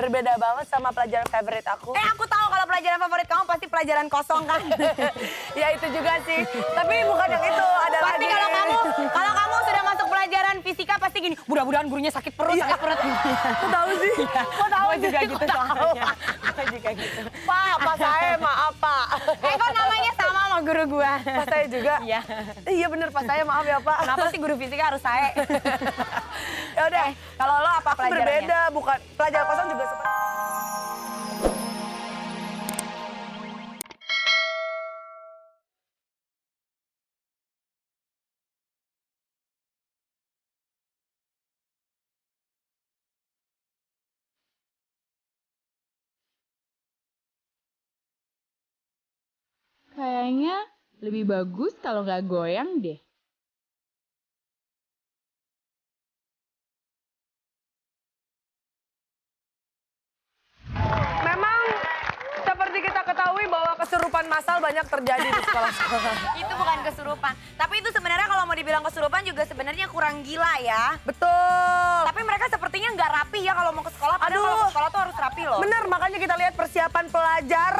Berbeda banget sama pelajaran favorit aku. Aku tahu kalau pelajaran favorit kamu pasti pelajaran kosong kan? Ya itu juga sih. Tapi bukan yang itu, ada Pasti lagi. kalau kamu sudah masuk pelajaran fisika pasti gini, mudah-mudahan gurunya sakit perut, sakit perut. Kok tahu sih? Kok tahu Gua juga sih? gitu Kok tahu? soalnya. Gua juga gitu. Pak saya maaf Pak. Kok namanya sama sama guru gua? Pak saya juga? Iya. Iya bener Pak saya maaf ya Pak. Kenapa sih guru fisika harus saya? Ya udah, Kalau lo apa aku pelajarannya? berbeda, bukan pelajaran kosong juga seperti. Kayaknya lebih bagus kalau nggak goyang deh. Memang seperti kita ketahui bahwa kesurupan massal banyak terjadi di sekolah-sekolah. Itu bukan kesurupan. Tapi itu sebenarnya kalau mau dibilang kesurupan juga sebenarnya kurang gila ya. Betul. Tapi mereka sepertinya nggak rapi ya kalau mau ke sekolah. Padahal kalau ke sekolah tuh harus rapi loh. Bener, makanya kita lihat persiapan pelajar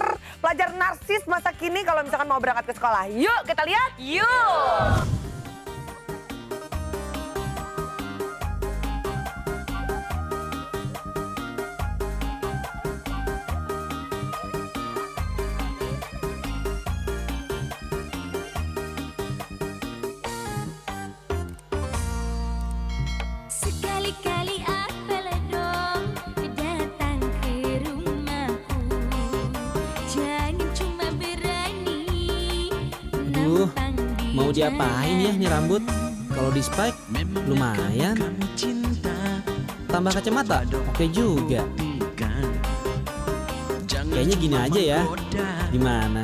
narsis masa kini kalau misalkan mau berangkat ke sekolah. Yuk kita lihat. Yuk. Sekali-kali apalah dong datang ke rumahku. Jangan cuma berani Aduh, nampang di mau diapain ya nih rambut? Kalau di spike lumayan. Tambah kacamata, oke juga. Kayaknya gini aja ya. Gimana?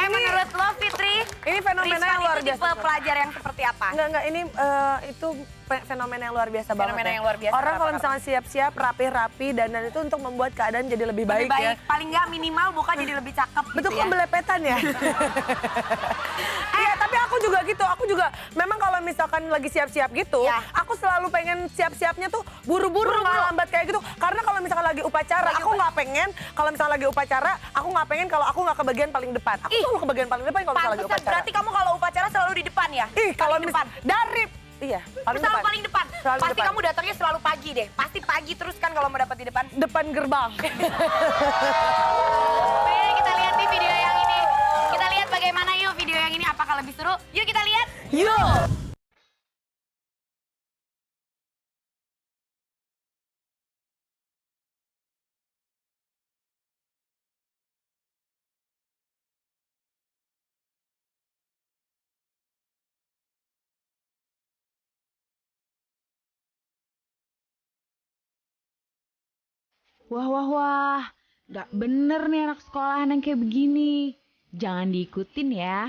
Menurut lo Fitri, Ini fenomena Rizwan yang luar itu biasa. tipe pelajar yang seperti apa? Enggak, ini itu fenomena yang luar biasa banget. Fenomena ya. yang luar biasa, Orang kalau kenapa? misalkan siap-siap, rapi-rapi, dan itu untuk membuat keadaan jadi lebih baik, Lebih ya. baik, paling nggak minimal bukan jadi lebih cakep Betul gitu kok ya. belepetan ya. Iya, tapi aku juga gitu. Aku juga memang kalau misalkan lagi siap-siap gitu, Ya. aku selalu pengen siap-siapnya tuh buru-buru nggak lambat kayak gitu. Karena kalau misalkan lagi upacara, aku nggak pengen. Kalau misalkan lagi upacara, aku nggak pengen kalau aku nggak ke bagian paling depan. Aku selalu ke bagian paling depan kalau misalkan lagi Pantesan, upacara. berarti kamu kalau upacara selalu di depan ya? Ih, kalau Paling depan. dari iya, paling Selalu depan. paling depan. Selalu Pasti depan. kamu datangnya selalu pagi deh. Pasti pagi terus kan kalau mau dapat di depan. Depan gerbang. Oke, kita lihat nih video yang ini. Kita lihat bagaimana yuk video yang ini. Apakah lebih seru? Yuk kita lihat. Yuk. Wah, wah, wah. Nggak bener nih anak sekolahan yang kayak begini. Jangan diikutin ya.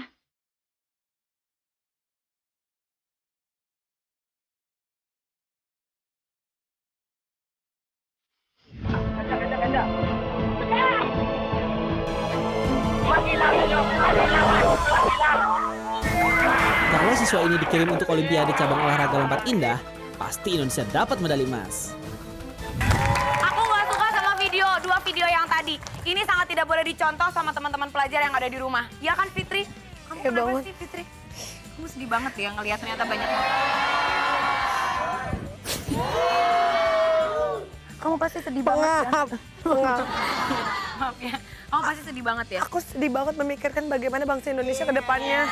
Kalau siswa ini dikirim untuk Olimpiade cabang olahraga lompat indah, pasti Indonesia dapat medali emas. Aku nggak suka sama dua video yang tadi. Ini sangat tidak boleh dicontoh sama teman-teman pelajar yang ada di rumah. Ya kan Fitri? Kamu Iya kenapa banget. sih Fitri? Kamu sedih banget ya ngelihat ternyata banyak. Kamu pasti sedih banget ya. Pengap. Maaf ya. Kamu pasti sedih banget ya. Aku sedih banget memikirkan bagaimana bangsa Indonesia ke depannya.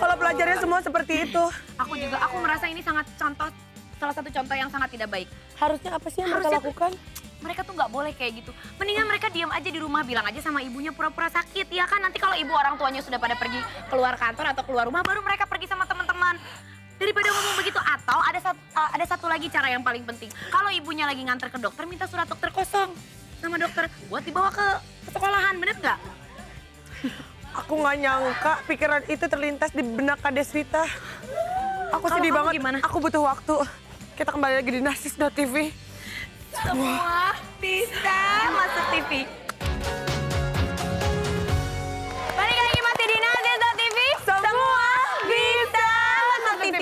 Kalau pelajarnya semua seperti itu, Aku juga, aku merasa ini salah satu contoh yang sangat tidak baik. harusnya apa sih yang mereka Harusnya- lakukan? Mereka tuh nggak boleh kayak gitu. Mendingan mereka diam aja di rumah, bilang aja sama ibunya pura-pura sakit. Ya kan nanti kalau ibu orang tuanya sudah pada pergi keluar kantor atau keluar rumah, baru mereka pergi sama teman-teman. Daripada ngomong begitu. Atau ada satu lagi cara yang paling penting. Kalau ibunya lagi nganter ke dokter, minta surat dokter kosong sama dokter buat dibawa ke sekolahan, bener nggak? Aku nggak nyangka pikiran itu terlintas di benak Kades Rita. Aku Kalau sedih kamu banget. gimana? Aku butuh waktu. Kita kembali lagi di Narsis.tv. Semua bisa masuk TV. Balik lagi masih di Narsis.tv. Semua bisa masuk TV.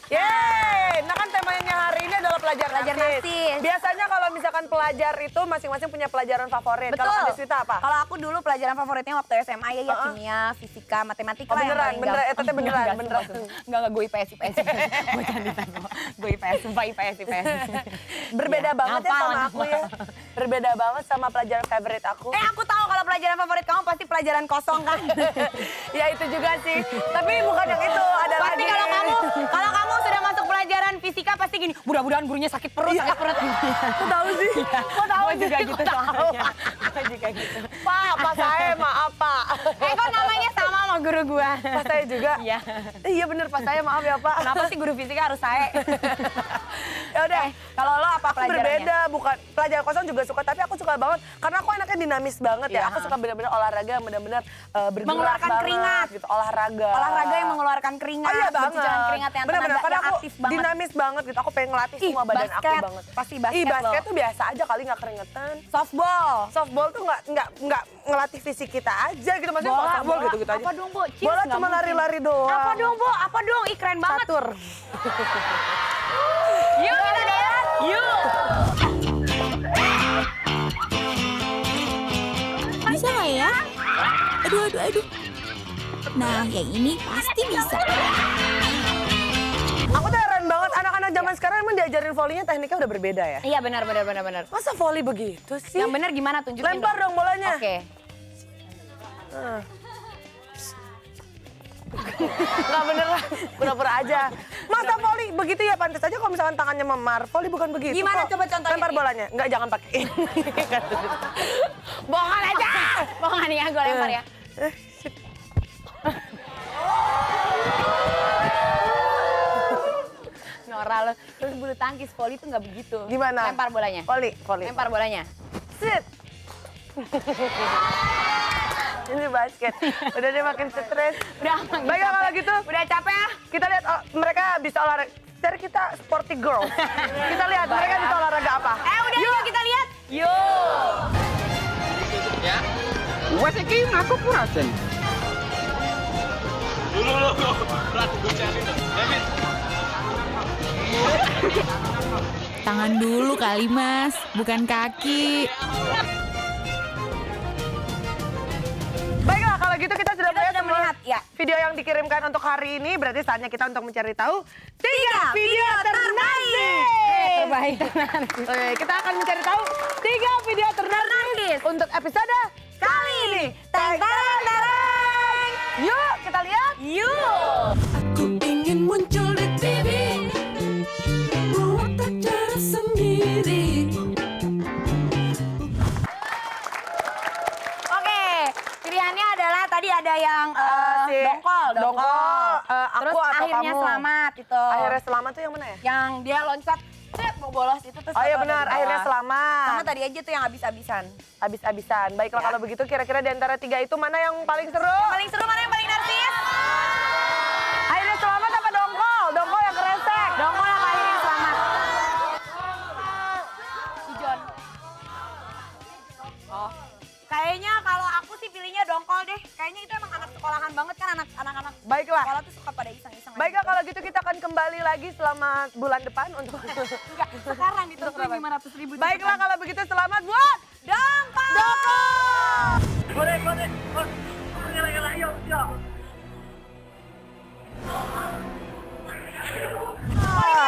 Yeay! Nah kan temanya hari ini adalah pelajar narsis. Biasanya kalau misalkan pelajar itu masing-masing punya pelajaran favorit. Kalau Betul. Adeswita apa? Kalau aku dulu pelajaran favoritnya waktu SMA ya kimia, fisika, matematika Oh, lah yang beneran, paling beneran. gampang. Teteh beneran, Enggak, beneran. Enggak, gue IPS. Gue candikan kok. Gue IPS, sumpah IPS. Berbeda Iya, banget ya ngapal, sama aku ya. Berbeda banget sama pelajaran favorit aku. Aku tahu kalau pelajaran favorit kamu pasti pelajaran kosong kan? Ya itu juga sih. Tapi bukan yang itu, ada Pasti lagi. kalau kamu sudah masuk pelajaran fisika pasti gini, mudah-mudahan gurunya sakit perut. Kok tahu sih? Kok tahu Gue sih? juga Kok gitu tahu? soalnya. Gue juga gitu. Pak saya maaf Pak. Kok namanya sama sama guru gua? Pak saya juga. Iya. Iya bener Pak saya maaf ya Pak. Kenapa sih guru fisika harus saya? Ya udah. Kalau lo apa Aku pelajarannya? berbeda, bukan pelajaran kosong juga suka, tapi aku suka banget karena aku anaknya dinamis banget ya. Iya. Aku suka benar-benar olahraga yang benar-benar bergerak Mengeluarkan banget, keringat. gitu. Olahraga. Olahraga yang mengeluarkan keringat, Oh iya banget. bercucuran keringat yang Bener-bener, tenaga karena yang aku aktif banget. dinamis banget gitu. Aku pengen ngelatih Ih, semua badan aku basket. banget. Pasti basket Ih, basket loh. tuh biasa aja kali nggak keringetan. Softball. Softball tuh nggak ngelatih fisik kita aja gitu, maksudnya kalau softball gitu-gitu aja. Apa dong, Bu? Cheers, Bola nggak cuma mungkin. lari-lari doang. Apa dong, Bu? Apa dong? Ih, keren banget. Catur. Yuk, kita lihat. Yuk. Bisa nggak ya? Aduh. Nah, yang ini pasti bisa. Aku tuh heran banget anak-anak zaman sekarang emang diajarin volleynya tekniknya udah berbeda ya. Iya, benar. Masa volley begitu sih? Yang benar gimana? Tunjukin Lempar dong bolanya. Oke. Nggak bener lah, pura-pura aja. Masa volley begitu ya, pantas aja kalau misalkan tangannya memar. Volley bukan begitu Gimana? kok. Coba contohnya Lempar nih. bolanya. Enggak, jangan pakai ini. Bohongan aja. Bohongan ya, gue lempar ya. Nora lo, terus bulu tangkis volley tuh nggak begitu. Gimana? Lempar bolanya. Volley. Lempar bolanya. Sit. Ini basket. Udah deh makin stres. Udah, Baiklah kalau gitu. Udah capek ya? Kita lihat mereka bisa olahraga. Cari kita sporty girl. Kita lihat mereka bisa olahraga apa. Udah yuk kita lihat. Yuk. Wes iki ngaku purasen. Tangan dulu kali mas, bukan kaki. Baiklah kalau gitu kita sudah melihat semua melihat, ya. video yang dikirimkan untuk hari ini. Berarti saatnya kita untuk mencari tahu 3 video ternarsis. Terbaik. Oke, kita akan mencari tahu 3 video ternarsis untuk episode kali ini. Teng teng tereng. Yuk kita lihat. Yuk. Aku ingin muncul di TV, buat acara sendiri. Oke, pilihannya adalah tadi ada yang Si dongkol. aku Terus atau akhirnya kamu. selamat gitu. Akhirnya selamat tuh yang mana ya? Yang dia loncat, cet, mau bolos itu terus. Oh iya jatuh benar, di bawah. akhirnya selamat. Sama tadi aja tuh yang habis-habisan. Habis-habisan. Baiklah kalau begitu kira-kira di antara 3 itu mana yang paling seru? Yang paling seru mana yang paling narsis? Akhirnya selamat apa dongkol? Dongkol yang keresek. Dongkol apa akhirnya selamat? Ijon. Oh. Kayaknya kalau aku sih pilihnya dongkol deh. Kayaknya itu emang anak sekolahan banget kan anak-anak Baiklah. sekolah tuh suka pada iseng-iseng. aja Baiklah gitu. kalau gitu kita akan kembali lagi selama bulan depan untuk Enggak, sekarang ditentuin 500.000. Baiklah kalau begitu selamat buat Dongkol. Dongkol.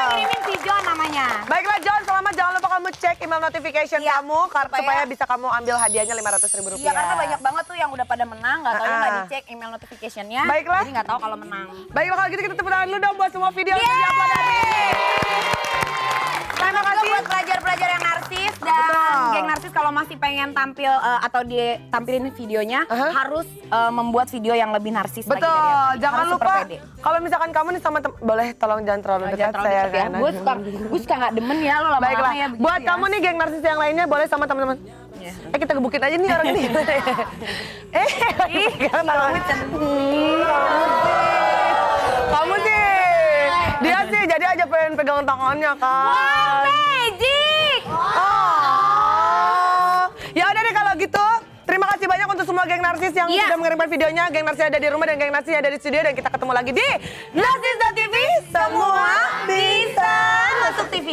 Kirimin si John namanya. Baiklah John, selamat. Jangan lupa kamu cek email notification Iya, kamu supaya supaya bisa kamu ambil hadiahnya Rp500.000. Iya karena banyak banget tuh yang udah pada menang, nggak tahu nggak Ah. dicek email notification-nya. Baiklah. Jadi nggak tahu kalau menang. Baiklah kalau gitu kita tepuk tangan dulu dong buat semua video yang diupload hari ini. Terima Juga kasih. buat pelajar-pelajar yang narsis dan Betul. geng narsis kalau masih pengen tampil atau ditampilin videonya harus membuat video yang lebih narsis lagi Betul, dari yang tadi. jangan Harus super lupa pede. kalau misalkan kamu nih sama boleh tolong jangan terlalu dekat, Jangan terlalu saya deket ya. nggak enak. Gue suka nggak demen ya lo lama-lama Baiklah, ya begitu buat ya. kamu nih geng narsis yang lainnya boleh sama teman-teman. Iya. Kita gebukin aja nih orang ini. Kamu sih, dia sih jadi aja pengen pegang tangannya kan. Magic! Oh, ya udah deh kalau gitu. Terima kasih banyak untuk semua geng narsis yang Iya. sudah mengirimkan videonya. Geng narsis ada di rumah dan geng narsis ada di studio dan kita ketemu lagi di Narsis.tv. Semua bisa masuk TV.